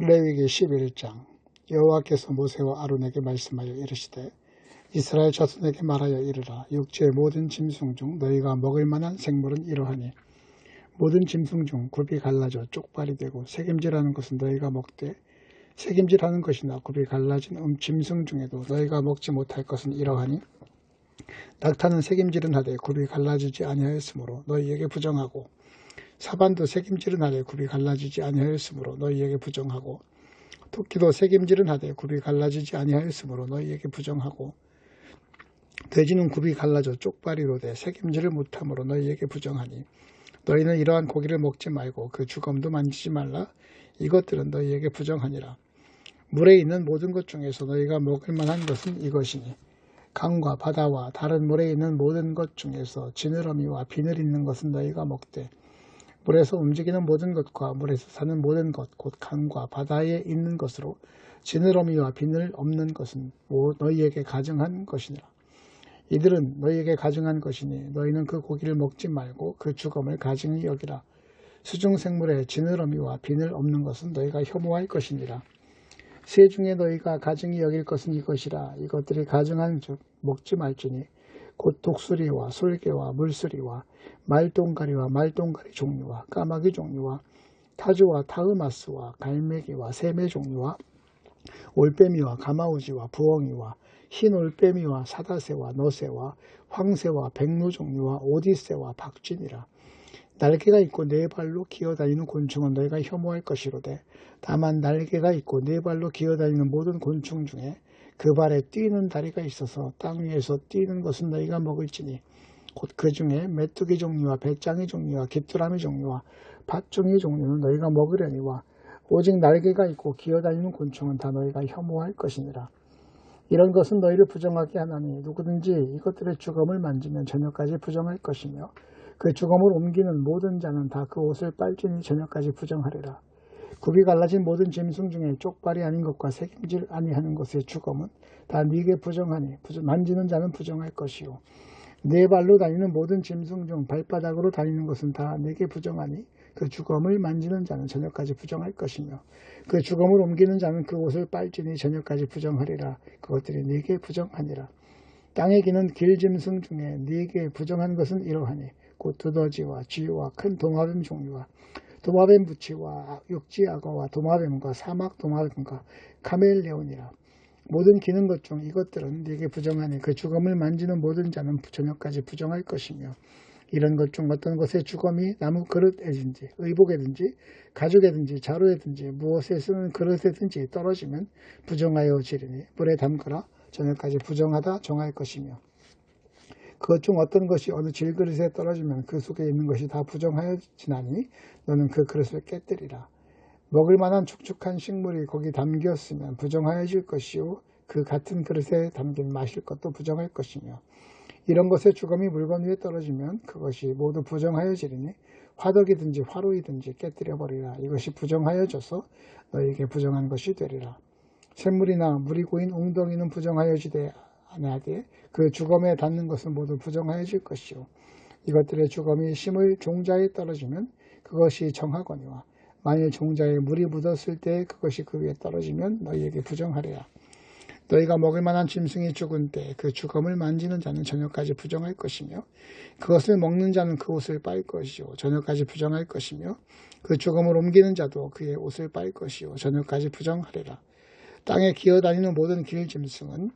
레위기 11장. 여호와께서 모세와 아론에게 말씀하여 이르시되 이스라엘 자손에게 말하여 이르라. 육지의 모든 짐승 중 너희가 먹을 만한 생물은 이러하니 모든 짐승 중 굽이 갈라져 쪽발이 되고 새김질하는 것은 너희가 먹되 새김질하는 것이나 굽이 갈라진 짐승 중에도 너희가 먹지 못할 것은 이러하니 낙타는 새김질은 하되 굽이 갈라지지 아니하였으므로 너희에게 부정하고 사반도 새김질은 하되 굽이 갈라지지 아니하였으므로 너희에게 부정하고 토끼도 새김질은 하되 굽이 갈라지지 아니하였으므로 너희에게 부정하고 돼지는 굽이 갈라져 쪽발이로 돼 새김질을 못하므로 너희에게 부정하니 너희는 이러한 고기를 먹지 말고 그 주검도 만지지 말라. 이것들은 너희에게 부정하니라. 물에 있는 모든 것 중에서 너희가 먹을 만한 것은 이것이니 강과 바다와 다른 물에 있는 모든 것 중에서 지느러미와 비늘 있는 것은 너희가 먹되 물에서 움직이는 모든 것과 물에서 사는 모든 것 곧 강과 바다에 있는 것으로 지느러미와 비늘 없는 것은 너희에게 가증한 것이니라. 이들은 너희에게 가증한 것이니 너희는 그 고기를 먹지 말고 그 주검을 가증히 여기라. 수중생물에 지느러미와 비늘 없는 것은 너희가 혐오할 것이니라. 새 중에 너희가 가증히 여길 것은 이것이라. 이것들이 가증한 즉 먹지 말지니 곧 독수리와 솔개와 물수리와 말동가리와 말동가리 종류와 까마귀 종류와 타주와 타흐마스와 갈매기와 새매 종류와 올빼미와 가마우지와 부엉이와 흰 올빼미와 사다새와 너새와 황새와 백로 종류와 오디새와 박쥐니라. 날개가 있고 네 발로 기어다니는 곤충은 너희가 혐오할 것이로되 다만 날개가 있고 네 발로 기어다니는 모든 곤충 중에 그 발에 뛰는 다리가 있어서 땅 위에서 뛰는 것은 너희가 먹을지니 곧 그 중에 메뚜기 종류와 배짱이 종류와 귀뚜라미 종류와 팥종이 종류는 너희가 먹으려니와 오직 날개가 있고 기어다니는 곤충은 다 너희가 혐오할 것이니라. 이런 것은 너희를 부정하게 하나니 누구든지 이것들의 주검을 만지면 저녁까지 부정할 것이며 그 주검을 옮기는 모든 자는 다 그 옷을 빨지니 저녁까지 부정하리라. 굽이 갈라진 모든 짐승 중에 쪽발이 아닌 것과 새김질 아니하는 것의 주검은 다 네게 부정하니 만지는 자는 부정할 것이요 네 발로 다니는 모든 짐승 중 발바닥으로 다니는 것은 다 네게 부정하니 그 주검을 만지는 자는 저녁까지 부정할 것이며 그 주검을 옮기는 자는 그 옷을 빨지니 저녁까지 부정하리라. 그것들이 네게 부정하니라. 땅에 기는 길짐승 중에 네게 부정한 것은 이러하니 곧 두더지와 쥐와 큰 도마뱀 종류와 도마뱀 부치와 육지악어와 도마뱀과 사막 도마뱀과 카멜레온이라. 모든 기는 것 중 이것들은 네게 부정하니 그 주검을 만지는 모든 자는 저녁까지 부정할 것이며 이런 것 중 어떤 것의 주검이 나무 그릇에든지 의복에든지 가죽에든지 자루에든지 무엇에 쓰는 그릇에든지 떨어지면 부정하여 지리니 불에 담거나 저녁까지 부정하다 정할 것이며 그것 중 어떤 것이 어느 질그릇에 떨어지면 그 속에 있는 것이 다 부정하여 지나니 너는 그 그릇을 깨뜨리라. 먹을 만한 축축한 식물이 거기 담겼으면 부정하여질 것이요 그 같은 그릇에 담긴 마실 것도 부정할 것이며 이런 것의 주검이 물건 위에 떨어지면 그것이 모두 부정하여지리니 화덕이든지 화로이든지 깨뜨려버리라. 이것이 부정하여져서 너희에게 부정한 것이 되리라. 샘물이나 물이 고인 웅덩이는 부정하여지되 아니하되 그 주검에 닿는 것은 모두 부정하여질 것이요 이것들의 주검이 심을 종자에 떨어지면 그것이 정하거니와 만일 종자에 물이 묻었을 때 그것이 그 위에 떨어지면 너희에게 부정하리라. 너희가 먹을 만한 짐승이 죽은 때 그 주검을 만지는 자는 저녁까지 부정할 것이며 그것을 먹는 자는 그 옷을 빨 것이요 저녁까지 부정할 것이며 그 주검을 옮기는 자도 그의 옷을 빨 것이요 저녁까지 부정하리라. 땅에 기어다니는 모든 길 짐승은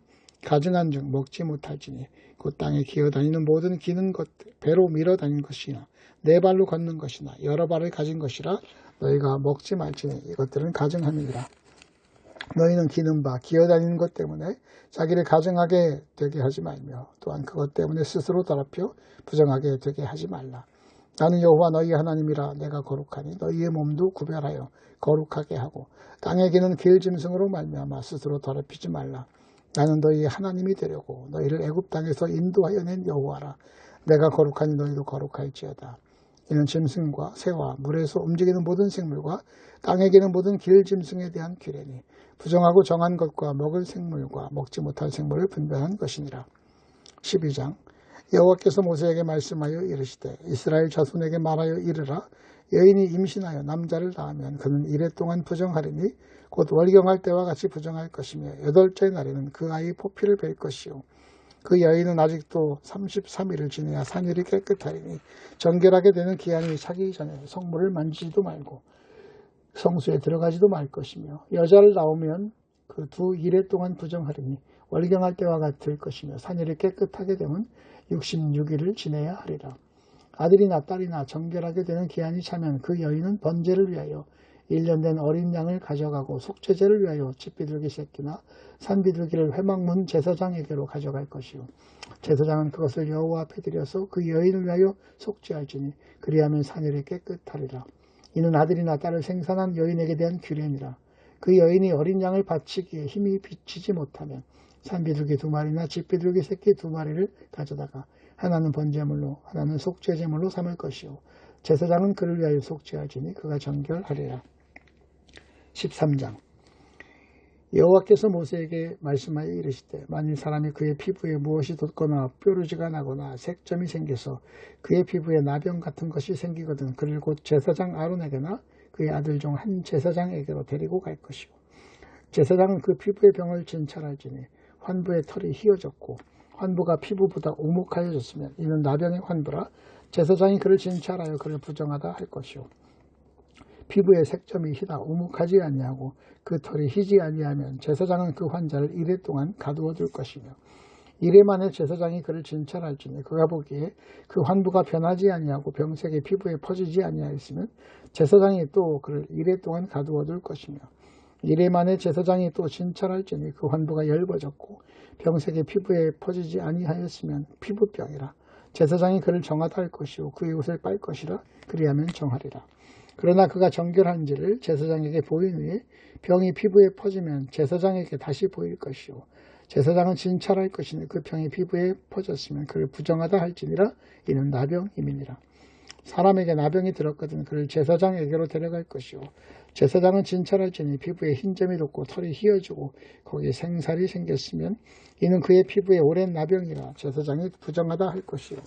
가증한 즉 먹지 못할지니 곧 땅에 기어다니는 모든 기는 것 배로 밀어 다니는 것이나 네 발로 걷는 것이나 여러 발을 가진 것이라 너희가 먹지 말지니 이것들은 가증함이니라. 너희는 기는 바 기어다니는 것 때문에 자기를 가증하게 되게 하지 말며 또한 그것 때문에 스스로 더럽혀 부정하게 되게 하지 말라. 나는 여호와 너희 하나님이라. 내가 거룩하니 너희의 몸도 구별하여 거룩하게 하고 땅에 기는 길 짐승으로 말미암아 스스로 더럽히지 말라. 나는 너희의 하나님이 되려고 너희를 애굽 땅에서 인도하여 낸 여호와라. 내가 거룩하니 너희도 거룩할지어다. 이는 짐승과 새와 물에서 움직이는 모든 생물과 땅에 기는 모든 길 짐승에 대한 규례니 부정하고 정한 것과 먹을 생물과 먹지 못할 생물을 분별한 것이니라. 12장 여호와께서 모세에게 말씀하여 이르시되 이스라엘 자손에게 말하여 이르라. 여인이 임신하여 남자를 낳으면 그는 이래 동안 부정하리니 곧 월경할 때와 같이 부정할 것이며 8째 날에는 그 아이 포피를 뵐 것이요 그 여인은 아직도 33일을 지내야 산율이 깨끗하리니 정결하게 되는 기한이 차기 전에 성물을 만지지도 말고 성수에 들어가지도 말 것이며 여자를 낳으면 그 두 일해 동안 부정하리니 월경할 때와 같을 것이며 산율이 깨끗하게 되면 66일을 지내야 하리라. 아들이나 딸이나 정결하게 되는 기한이 차면 그 여인은 번제를 위하여 1년 된 어린 양을 가져가고 속죄제를 위하여 집비둘기 새끼나 산비둘기를 회막문 제사장에게로 가져갈 것이요 제사장은 그것을 여호와 앞에 드려서 그 여인을 위하여 속죄할지니 그리하면 산율이 깨끗하리라. 이는 아들이나 딸을 생산한 여인에게 대한 규례니라. 그 여인이 어린 양을 바치기에 힘이 비치지 못하면 산비둘기 2마리나 집비둘기 새끼 2마리를 가져다가 하나는 번제물로 하나는 속죄제물로 삼을 것이요 제사장은 그를 위하여 속죄할지니 그가 정결하리라. 13장 여호와께서 모세에게 말씀하여 이르시되 만일 사람이 그의 피부에 무엇이 돋거나 뾰루지가 나거나 색점이 생겨서 그의 피부에 나병 같은 것이 생기거든 그를 곧 제사장 아론에게나 그의 아들 중 한 제사장에게로 데리고 갈 것이고 제사장은 그 피부의 병을 진찰할지니 환부의 털이 휘어졌고 환부가 피부보다 오목하여졌으면 이는 나병의 환부라 제사장이 그를 진찰하여 그를 부정하다 할 것이요 피부의 색점이 희다 오목하지 아니하고 그 털이 희지 아니하면 제사장은 그 환자를 이래 동안 가두어 둘 것이며 이래 만에 제사장이 그를 진찰할지니 그가 보기에 그 환부가 변하지 아니하고 병색이 피부에 퍼지지 아니하였으면 제사장이 또 그를 이래 동안 가두어 둘 것이며 이래 만에 제사장이 또 진찰할지니 그 환부가 엷어졌고 병색이 피부에 퍼지지 아니하였으면 피부병이라 제사장이 그를 정하다 할 것이요 그의 옷을 빨 것이라 그리하면 정하리라. 그러나 그가 정결한지를 제사장에게 보인 후에 병이 피부에 퍼지면 제사장에게 다시 보일 것이요 제사장은 진찰할 것이니 그 병이 피부에 퍼졌으면 그를 부정하다 할지니라 이는 나병임이니라. 사람에게 나병이 들었거든 그를 제사장에게로 데려갈 것이요 제사장은 진찰할지니 피부에 흰점이 돋고 털이 휘어지고 거기에 생살이 생겼으면 이는 그의 피부에 오랜 나병이라 제사장이 부정하다 할 것이요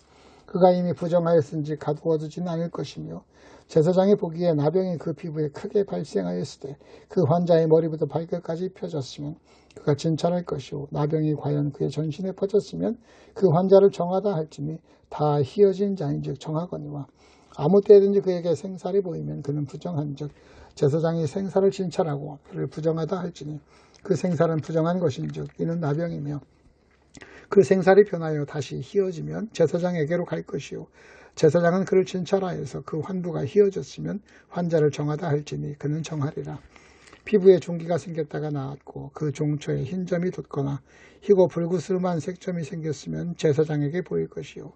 그가 이미 부정하였은지 가두어두지는 않을 것이며 제사장이 보기에 나병이 그 피부에 크게 발생하였을 때 그 환자의 머리부터 발끝까지 펴졌으면 그가 진찰할 것이요 나병이 과연 그의 전신에 퍼졌으면 그 환자를 정하다 할지니 다 휘어진 자인즉 정하거니와 아무 때든지 그에게 생살이 보이면 그는 부정한즉 제사장이 생살을 진찰하고 그를 부정하다 할지니 그 생살은 부정한 것인즉 이는 나병이며 그 생살이 변하여 다시 휘어지면 제사장에게로 갈 것이요 제사장은 그를 진찰하여서 그 환부가 휘어졌으면 환자를 정하다 할지니 그는 정하리라. 피부에 종기가 생겼다가 나았고 그 종초에 흰점이 돋거나 희고 불구스름한 색점이 생겼으면 제사장에게 보일 것이요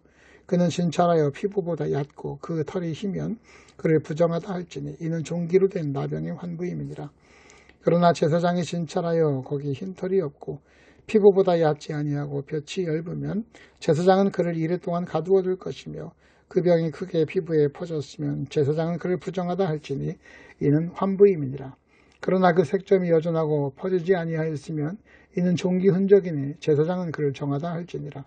그는 진찰하여 피부보다 얕고 그 털이 희면 그를 부정하다 할지니 이는 종기로 된 나병의 환부임이니라. 그러나 제사장이 진찰하여 거기 흰 털이 없고 피부보다 얕지 아니하고 볕이 엷으면 제사장은 그를 이래 동안 가두어 둘 것이며 그 병이 크게 피부에 퍼졌으면 제사장은 그를 부정하다 할지니 이는 환부임이니라. 그러나 그 색점이 여전하고 퍼지지 아니하였으면 이는 종기 흔적이니 제사장은 그를 정하다 할지니라.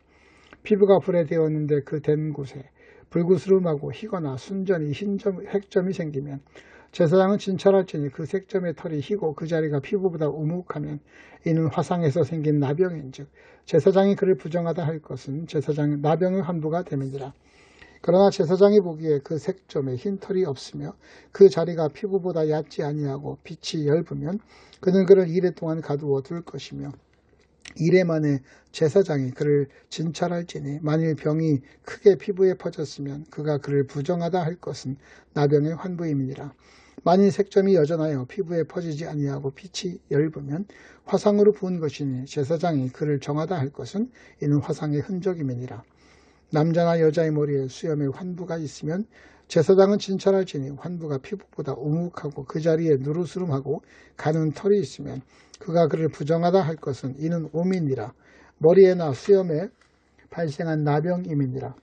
피부가 불에 데웠는데 그 된 곳에 불구스름하고 희거나 순전히 색점이 생기면 제사장은 진찰할지니 그 색점의 털이 희고 그 자리가 피부보다 우묵하면 이는 화상에서 생긴 나병인즉 제사장이 그를 부정하다 할 것은 제사장의 나병의 환부가 됨이니라. 그러나 제사장이 보기에 그 색점에 흰 털이 없으며 그 자리가 피부보다 얕지 아니하고 빛이 엷으면 그는 그를 이래 동안 가두어 둘 것이며 이래 만에 제사장이 그를 진찰할지니 만일 병이 크게 피부에 퍼졌으면 그가 그를 부정하다 할 것은 나병의 환부임이니라. 만일 색점이 여전하여 피부에 퍼지지 아니하고 빛이 엷으면 화상으로 부은 것이니 제사장이 그를 정하다 할 것은 이는 화상의 흔적임이니라. 남자나 여자의 머리에 수염의 환부가 있으면 제사장은 진찰할지니 환부가 피부보다 우묵하고 그 자리에 누르스름하고 가는 털이 있으면 그가 그를 부정하다 할 것은 이는 오민이라. 머리에나 수염에 발생한 나병임이니라.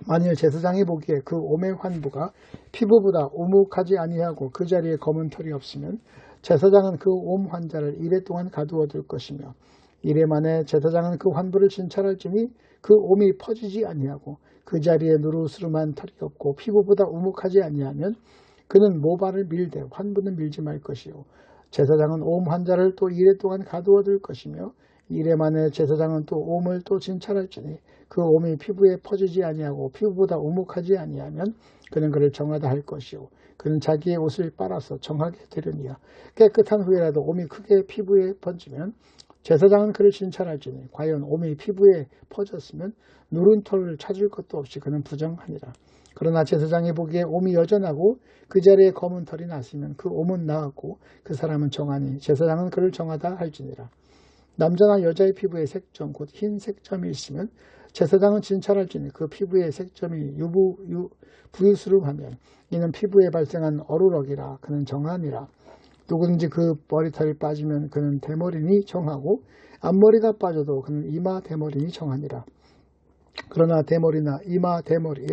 만일 제사장이 보기에 그 오의 환부가 피부보다 오묵하지 아니하고 그 자리에 검은 털이 없으면 제사장은 그 옴 환자를 이래 동안 가두어 둘 것이며 이래 만에 제사장은 그 환부를 진찰할지니 그 옴이 퍼지지 아니하고 그 자리에 누르스름한 털이 없고 피부보다 우묵하지 아니하면 그는 모발을 밀되 환부는 밀지 말 것이요 제사장은 옴 환자를 또 이래 동안 가두어 둘 것이며 이래 만에 제사장은 또 옴을 또 진찰할지니 그 옴이 피부에 퍼지지 아니하고 피부보다 우묵하지 아니하면 그는 그를 정하다 할 것이요 그는 자기의 옷을 빨아서 정하게 되려니와 깨끗한 후에라도 옴이 크게 피부에 번지면 제사장은 그를 진찰할지니 과연 옴이 피부에 퍼졌으면 누른 털을 찾을 것도 없이 그는 부정하니라. 그러나 제사장이 보기에 옴이 여전하고 그 자리에 검은 털이 났으면 그 옴은 나았고 그 사람은 정하니 제사장은 그를 정하다 할지니라. 남자나 여자의 피부에 색점 곧 흰 색점이 있으면 제사장은 진찰할지니 그 피부의 색점이 부유스름하면 이는 피부에 발생한 어루럭이라 그는 정하니라. 누구든지 그 머리털이 빠지면 그는 대머리니 정하고 앞머리가 빠져도 그는 이마 대머리니 정하니라. 그러나 대머리나 이마 대머리에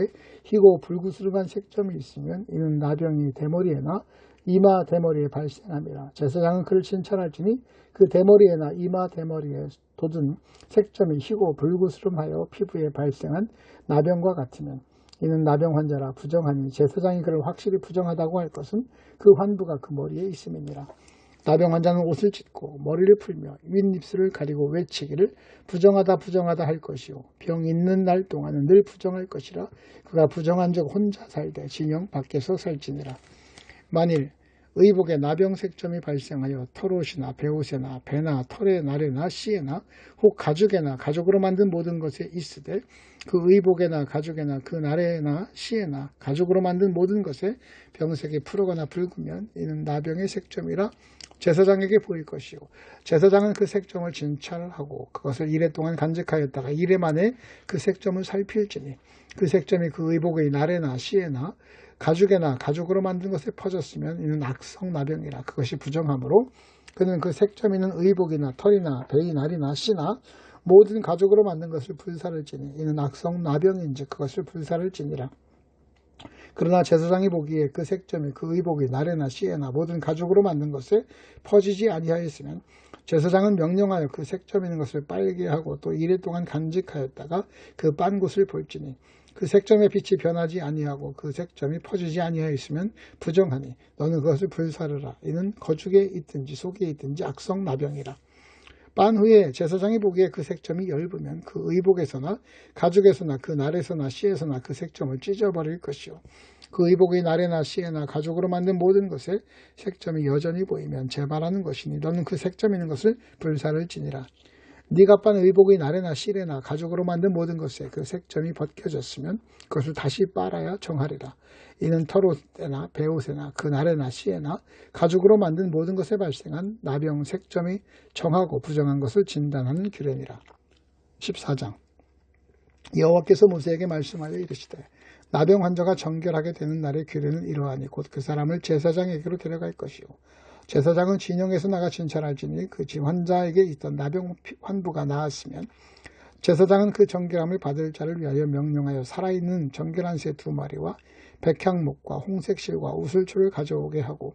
희고 불구스름한 색점이 있으면 이는 나병이 대머리에나 이마 대머리에 발생함이라. 제사장은 그를 진찰할지니 그 대머리에나 이마 대머리에 돋은 색점이 희고 불구스름하여 피부에 발생한 나병과 같으면 이는 나병 환자라 부정하니 제사장이 그를 확실히 부정하다고 할 것은 그 환부가 그 머리에 있음이니라. 나병 환자는 옷을 찢고 머리를 풀며 윗입술을 가리고 외치기를 부정하다 부정하다 할 것이요 병 있는 날 동안은 늘 부정할 것이라. 그가 부정한 적 혼자 살되 진영 밖에서 살지니라. 만일 의복에 나병 색점이 발생하여 털옷이나 베옷에나 배나 털의 날에나 씨에나 혹 가죽에나 가죽으로 만든 모든 것에 있으되 그 의복에나 가죽에나 그 날에나 씨에나 가죽으로 만든 모든 것에 병색이 푸르거나 붉으면 이는 나병의 색점이라 제사장에게 보일 것이요 제사장은 그 색점을 진찰하고 그것을 이래 동안 간직하였다가 이래 만에 그 색점을 살필지니 그 색점이 그 의복의 날에나 씨에나 가죽에나 가죽으로 만든 것에 퍼졌으면 이는 악성 나병이라. 그것이 부정하므로 그는 그 색점 있는 의복이나 털이나 베이 날이나 씨나 모든 가죽으로 만든 것을 불사를지니 이는 악성 나병인지 그것을 불사를지니라. 그러나 제사장이 보기에 그 색점이 그 의복이 날에나 씨에나 모든 가죽으로 만든 것에 퍼지지 아니하였으면 제사장은 명령하여 그 색점 있는 것을 빨게 하고 또 이래 동안 간직하였다가 그 빤 곳을 볼지니 그 색점의 빛이 변하지 아니하고 그 색점이 퍼지지 아니하였으면 부정하니 너는 그것을 불사르라. 이는 거죽에 있든지 속에 있든지 악성 나병이라. 빤 후에 제사장이 보기에 그 색점이 엷으면 그 의복에서나 가죽에서나 그 날에서나 씨에서나 그 색점을 찢어버릴 것이요 그 의복의 날에나 씨에나 가죽으로 만든 모든 것에 색점이 여전히 보이면 재발하는 것이니 너는 그 색점 있는 것을 불사를지니라. 네가 빤 의복의 날에나 실에나 가죽으로 만든 모든 것에 그 색점이 벗겨졌으면 그것을 다시 빨아야 정하리라. 이는 털옷에나 베옷에나 그 날에나 씨에나 가죽으로 만든 모든 것에 발생한 나병 색점이 정하고 부정한 것을 진단하는 규례니라. 14장 여호와께서 모세에게 말씀하여 이르시되 나병 환자가 정결하게 되는 날의 규례는 이러하니 곧 그 사람을 제사장에게로 데려갈 것이요 제사장은 진영에서 나가 진찰할지니 그 환자에게 있던 나병 환부가 나았으면 제사장은 그 정결함을 받을 자를 위하여 명령하여 살아있는 정결한 새 2마리와 백향목과 홍색실과 우슬초를 가져오게 하고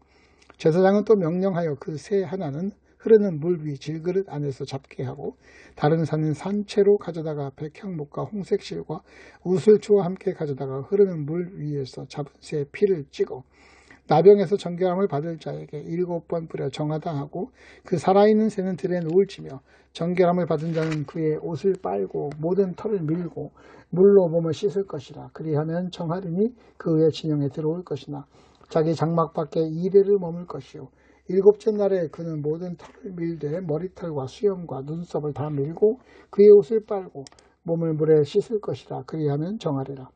제사장은 또 명령하여 그 새 하나는 흐르는 물 위 질그릇 안에서 잡게 하고 다른 산은 산채로 가져다가 백향목과 홍색실과 우슬초와 함께 가져다가 흐르는 물 위에서 잡은 새의 피를 찍어 나병에서 정결함을 받을 자에게 7번 뿌려 정하다 하고 그 살아있는 새는 들에 누울지며 정결함을 받은 자는 그의 옷을 빨고 모든 털을 밀고 물로 몸을 씻을 것이라. 그리하면 정하리니 그의 진영에 들어올 것이나 자기 장막 밖에 2일을 머물 것이요 7째 날에 그는 모든 털을 밀되 머리털과 수염과 눈썹을 다 밀고 그의 옷을 빨고 몸을 물에 씻을 것이라. 그리하면 정하리라.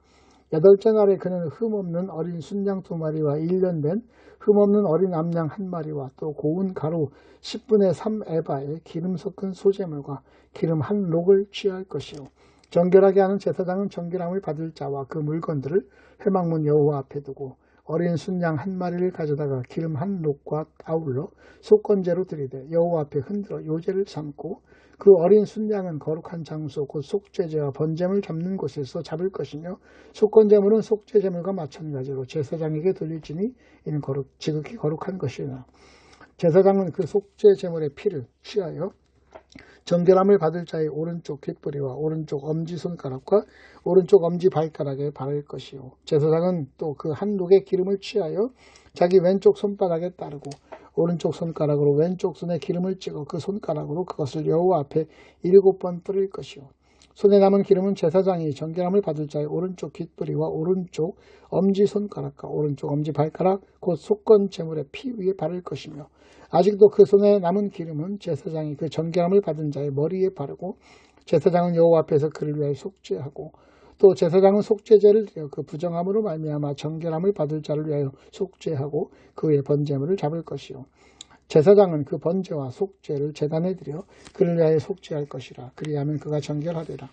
8째 날에 그는 흠없는 어린 순양 2마리와 1년 된 흠없는 어린 암양 1마리와 또 고운 가루 10분의 3 에바에 기름 섞은 소재물과 기름 1록을 취할 것이요 정결하게 하는 제사장은 정결함을 받을 자와 그 물건들을 회막문 여호와 앞에 두고 어린 순양 1마리를 가져다가 기름 1록과 아울러 속건제로 드리되 여호와 앞에 흔들어 요제를 삼고 그 어린 순양은 거룩한 장소 곧 속죄제와 번제물 잡는 곳에서 잡을 것이며 속건제물은 속죄제물과 마찬가지로 제사장에게 돌릴지니 이는 지극히 거룩한 것이나 제사장은 그 속죄제물의 피를 취하여 정결함을 받을 자의 오른쪽 귓뿌리와 오른쪽 엄지손가락과 오른쪽 엄지발가락에 바를 것이요. 제사장은 또 그 한 녹의 기름을 취하여 자기 왼쪽 손바닥에 따르고 오른쪽 손가락으로 왼쪽 손에 기름을 찍어 그 손가락으로 그것을 여호와 앞에 7번 뿌릴 것이요. 손에 남은 기름은 제사장이 정결함을 받을 자의 오른쪽 귓뿌리와 오른쪽 엄지손가락과 오른쪽 엄지발가락 곧 속건 제물의 피 위에 바를 것이며 아직도 그 손에 남은 기름은 제사장이 그 정결함을 받은 자의 머리에 바르고 제사장은 여호와 앞에서 그를 위하여 속죄하고 또 제사장은 속죄제를 드려 그 부정함으로 말미암아 정결함을 받을 자를 위하여 속죄하고 그의 번제물을 잡을 것이요. 제사장은 그 번제와 속죄를 제단에 드려 그를 위하여 속죄할 것이라. 그리하면 그가 정결하리라.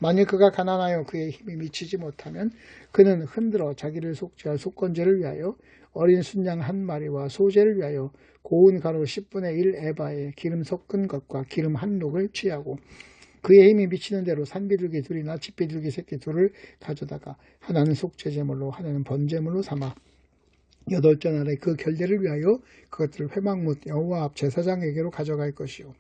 만일 그가 가난하여 그의 힘이 미치지 못하면 그는 흔들어 자기를 속죄할 속건제를 위하여 어린 순양 한 마리와 소제를 위하여 고운 가루 10분의 1 에바에 기름 섞은 것과 기름 한 녹을 취하고 그의 힘이 미치는 대로 산비둘기 둘이나 집비둘기 새끼 둘을 가져다가 하나는 속죄제물로 하나는 번제물로 삼아 8째 날에 그 결례를 위하여 그것들을 회막못 여호와 앞 제사장에게로 가져갈 것이요.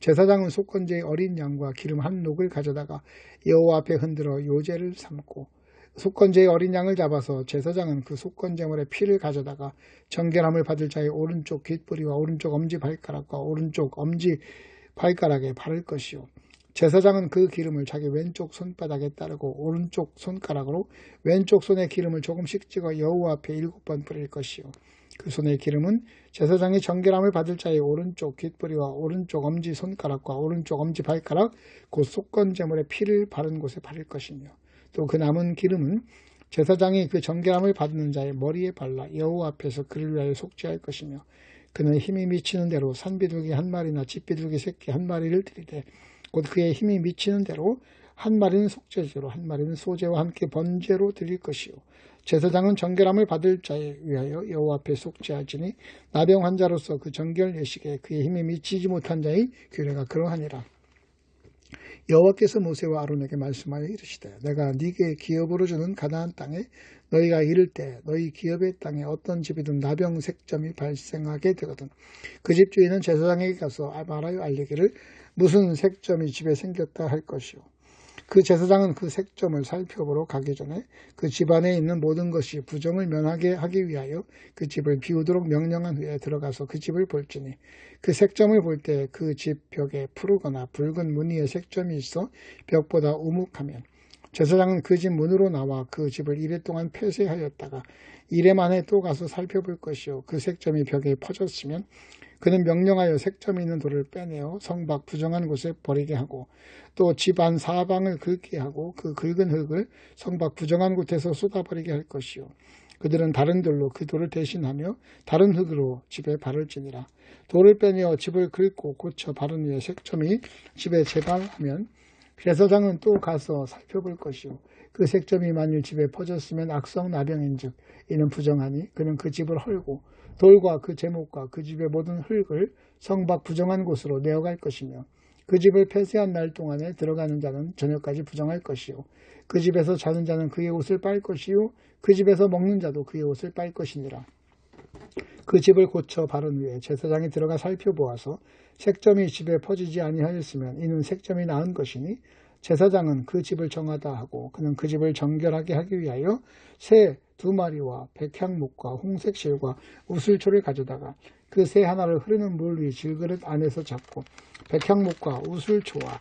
제사장은 속건제의 어린 양과 기름 한 녹을 가져다가 여호와 앞에 흔들어 요제를 삼고 속건제의 어린 양을 잡아서 제사장은 그 속건제물의 피를 가져다가 정결함을 받을 자의 오른쪽 귓뿌리와 오른쪽 엄지발가락과 오른쪽 엄지발가락에 바를 것이요. 제사장은 그 기름을 자기 왼쪽 손바닥에 따르고 오른쪽 손가락으로 왼쪽 손에 기름을 조금씩 찍어 여호와 앞에 7번 뿌릴 것이요. 그 손의 기름은 제사장이 정결함을 받을 자의 오른쪽 귓뿌리와 오른쪽 엄지손가락과 오른쪽 엄지발가락 곧 속건제물의 피를 바른 곳에 바를 것이며 또 그 남은 기름은 제사장이 그 정결함을 받는 자의 머리에 발라 여호와 앞에서 그를 위하여 속죄할 것이며 그는 힘이 미치는 대로 산비둘기 한 마리나 집비둘기 새끼 한 마리를 드리되 곧 그의 힘이 미치는 대로 한 마리는 속죄제로 한 마리는 소제와 함께 번제로 드릴 것이요. 제사장은 정결함을 받을 자에 위하여 여호와 앞에 속죄하지니 나병 환자로서 그 정결 예식에 그의 힘이 미치지 못한 자의 규례가 그러하니라. 여호와께서 모세와 아론에게 말씀하여 이르시되 내가 네게 기업으로 주는 가나안 땅에 너희가 이를 때 너희 기업의 땅에 어떤 집이든 나병 색점이 발생하게 되거든 그 집 주인은 제사장에게 가서 말하여 알리기를 무슨 색점이 집에 생겼다 할 것이요. 그 제사장은 그 색점을 살펴보러 가기 전에 그 집안에 있는 모든 것이 부정을 면하게 하기 위하여 그 집을 비우도록 명령한 후에 들어가서 그 집을 볼지니 그 색점을 볼 때 그 집 벽에 푸르거나 붉은 무늬의 색점이 있어 벽보다 우묵하면 제사장은 그 집 문으로 나와 그 집을 이래 동안 폐쇄하였다가 이래 만에 또 가서 살펴볼 것이요. 그 색점이 벽에 퍼졌으면 그는 명령하여 색점이 있는 돌을 빼내어 성밖 부정한 곳에 버리게 하고 또 집 안 사방을 긁게 하고 그 긁은 흙을 성밖 부정한 곳에서 쏟아버리게 할 것이요. 그들은 다른 돌로 그 돌을 대신하며 다른 흙으로 집에 바를지니라. 돌을 빼내어 집을 긁고 고쳐 바른 후에 색점이 집에 재발하면 제사장은 또 가서 살펴볼 것이요. 그 색점이 만일 집에 퍼졌으면 악성 나병인즉 이는 부정하니 그는 그 집을 헐고 돌과 그 제목과 그 집의 모든 흙을 성밖 부정한 곳으로 내어갈 것이며 그 집을 폐쇄한 날 동안에 들어가는 자는 저녁까지 부정할 것이요. 그 집에서 자는 자는 그의 옷을 빨 것이요. 그 집에서 먹는 자도 그의 옷을 빨 것이니라. 그 집을 고쳐 바른 후에 제사장이 들어가 살펴보아서 색점이 집에 퍼지지 아니하였으면 이는 색점이 나은 것이니 제사장은 그 집을 정하다 하고 그는 그 집을 정결하게 하기 위하여 새 2마리와 백향목과 홍색실과 우슬초를 가져다가 그 새 하나를 흐르는 물 위 질그릇 안에서 잡고 백향목과 우슬초와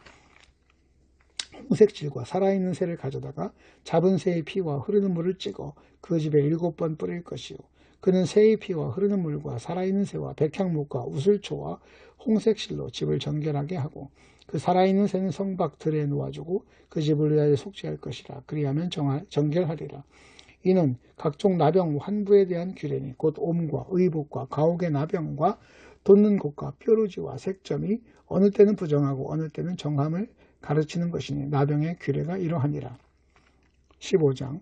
홍색실과 살아있는 새를 가져다가 잡은 새의 피와 흐르는 물을 찍어 그 집에 7번 뿌릴 것이요. 그는 새의 피와 흐르는 물과 살아있는 새와 백향목과 우슬초와 홍색실로 집을 정결하게 하고 그 살아있는 새는 성밖 들에 놓아주고 그 집을 위하여 속죄할 것이라. 그리하면 정결하리라. 이는 각종 나병 환부에 대한 규례니 곧 옴과 의복과 가옥의 나병과 돋는 곳과 뾰루지와 색점이 어느 때는 부정하고 어느 때는 정함을 가르치는 것이니 나병의 규례가 이러하니라. 15장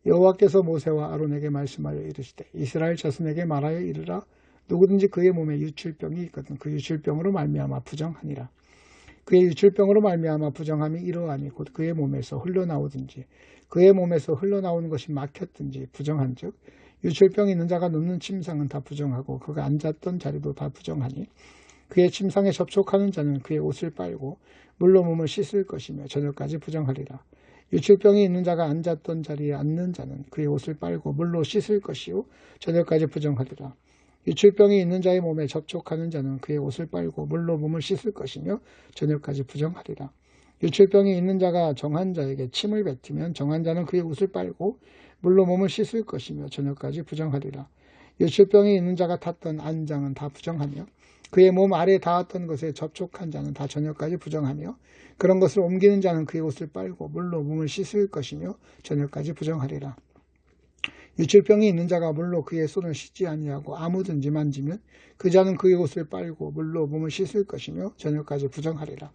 여호와께서 모세와 아론에게 말씀하여 이르시되 이스라엘 자손에게 말하여 이르라. 누구든지 그의 몸에 유출병이 있거든 그 유출병으로 말미암아 부정하니라. 그의 유출병으로 말미암아 부정함이 이러하니 곧 그의 몸에서 흘러나오든지 그의 몸에서 흘러나오는 것이 막혔든지 부정한즉 유출병이 있는 자가 눕는 침상은 다 부정하고 그가 앉았던 자리도 다 부정하니 그의 침상에 접촉하는 자는 그의 옷을 빨고 물로 몸을 씻을 것이며 저녁까지 부정하리라. 유출병이 있는 자가 앉았던 자리에 앉는 자는 그의 옷을 빨고 물로 씻을 것이요 저녁까지 부정하리라. 유출병이 있는 자의 몸에 접촉하는 자는 그의 옷을 빨고 물로 몸을 씻을 것이며 저녁까지 부정하리라. 유출병이 있는 자가 정한 자에게 침을 뱉으면 정한 자는 그의 옷을 빨고 물로 몸을 씻을 것이며 저녁까지 부정하리라. 유출병이 있는 자가 탔던 안장은 다 부정하며 그의 몸 아래 닿았던 것에 접촉한 자는 다 저녁까지 부정하며 그런 것을 옮기는 자는 그의 옷을 빨고 물로 몸을 씻을 것이며 저녁까지 부정하리라. 유출병이 있는 자가 물로 그의 손을 씻지 아니하고 아무든지 만지면 그 자는 그의 옷을 빨고 물로 몸을 씻을 것이며 저녁까지 부정하리라.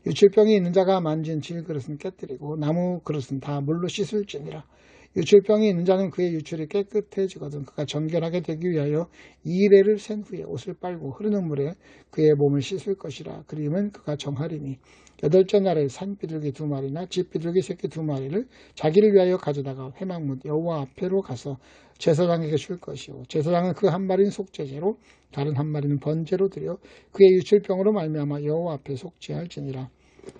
유출병이 있는 자가 만진 질그릇은 깨뜨리고 나무 그릇은 다 물로 씻을지니라. 유출병이 있는 자는 그의 유출이 깨끗해지거든 그가 정결하게 되기 위하여 2일을 센 후에 옷을 빨고 흐르는 물에 그의 몸을 씻을 것이라. 그리면 그가 정하리니 8째 날에 산비둘기 2마리나 집비둘기 새끼 2마리를 자기를 위하여 가져다가 회막문 여호와 앞에로 가서 제사장에게 줄 것이요 제사장은 그 한 마리는 속죄제로 다른 한 마리는 번제로 드려 그의 유출병으로 말미암아 여호와 앞에 속죄할지니라.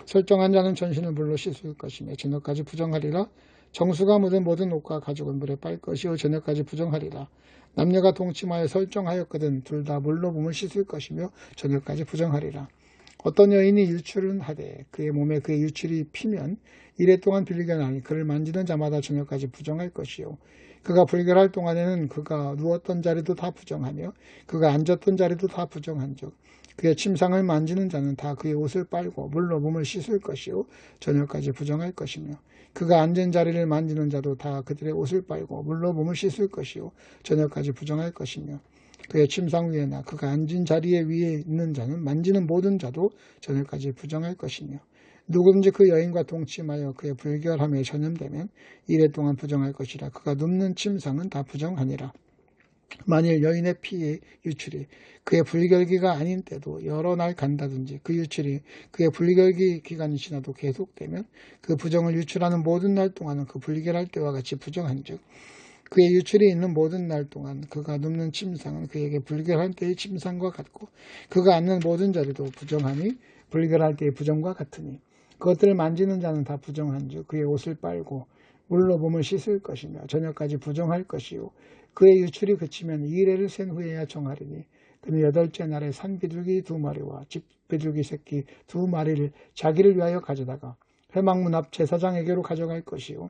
설정한 자는 전신을 물로 씻을 것이며 저녁까지 부정하리라. 정수가 묻은 모든 옷과 가죽은 물에 빨 것이요 저녁까지 부정하리라. 남녀가 동침하여 설정하였거든 둘 다 물로 몸을 씻을 것이며 저녁까지 부정하리라. 어떤 여인이 유출은 하되 그의 몸에 그의 유출이 피면 이래 동안 불결하니 그를 만지는 자마다 저녁까지 부정할 것이요 그가 불결할 동안에는 그가 누웠던 자리도 다 부정하며 그가 앉았던 자리도 다 부정한즉 그의 침상을 만지는 자는 다 그의 옷을 빨고 물로 몸을 씻을 것이요 저녁까지 부정할 것이며 그가 앉은 자리를 만지는 자도 다 그들의 옷을 빨고 물로 몸을 씻을 것이요 저녁까지 부정할 것이며 그의 침상 위에나 그가 앉은 자리에 위에 있는 자는 만지는 모든 자도 저녁까지 부정할 것이며 누구든지 그 여인과 동침하여 그의 불결함에 전염되면 이래 동안 부정할 것이라. 그가 눕는 침상은 다 부정하니라. 만일 여인의 피의 유출이 그의 불결기가 아닌 때도 여러 날 간다든지 그 유출이 그의 불결기 기간이 지나도 계속되면 그 부정을 유출하는 모든 날 동안은 그 불결할 때와 같이 부정한즉 그의 유출이 있는 모든 날 동안 그가 눕는 침상은 그에게 불결할 때의 침상과 같고 그가 앉는 모든 자리도 부정하니 불결할 때의 부정과 같으니 그것들을 만지는 자는 다 부정한즉 그의 옷을 빨고 물로 몸을 씻을 것이며 저녁까지 부정할 것이요 그의 유출이 그치면 2일을 센 후에야 정하리니 그는 8째 날에 산비둘기 2마리와 집비둘기 새끼 2마리를 자기를 위하여 가져다가 회막문 앞 제사장에게로 가져갈 것이요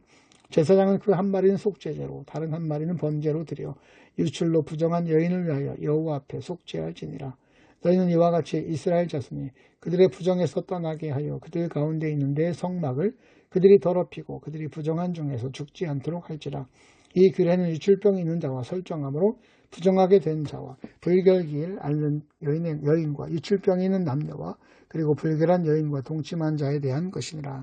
제사장은 그 한 마리는 속죄제로 다른 한 마리는 번제로 드려 유출로 부정한 여인을 위하여 여호와 앞에 속죄할지니라. 너희는 이와 같이 이스라엘 자손이 그들의 부정에서 떠나게 하여 그들 가운데 있는 내 성막을 그들이 더럽히고 그들이 부정한 중에서 죽지 않도록 할지라. 이 규례는 유출병이 있는 자와 설정함으로 부정하게 된 자와 불결기를 앓는 여인과 유출병이 있는 남녀와 그리고 불결한 여인과 동침한 자에 대한 것이니라.